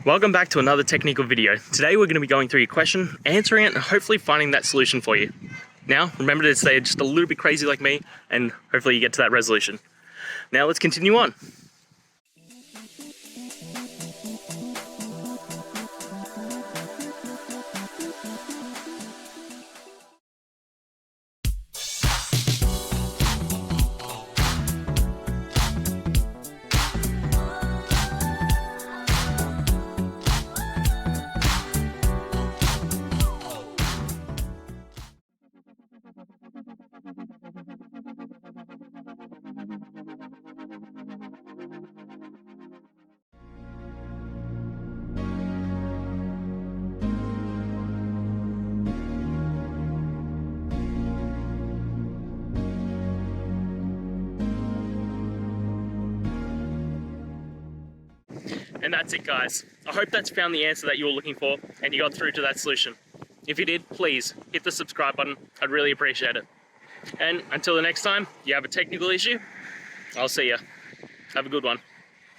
Welcome back to another technical video. Today we're going to be going through your question, answering it, and hopefully finding that solution for you. Now, remember to stay just a little bit crazy like me, and hopefully you get to that resolution. Now let's continue on. And that's it, guys. I hope that's found the answer that you were looking for and you got through to that solution. If you did, please hit the subscribe button. I'd really appreciate it. And until the next time you have a technical issue, I'll see ya. Have a good one.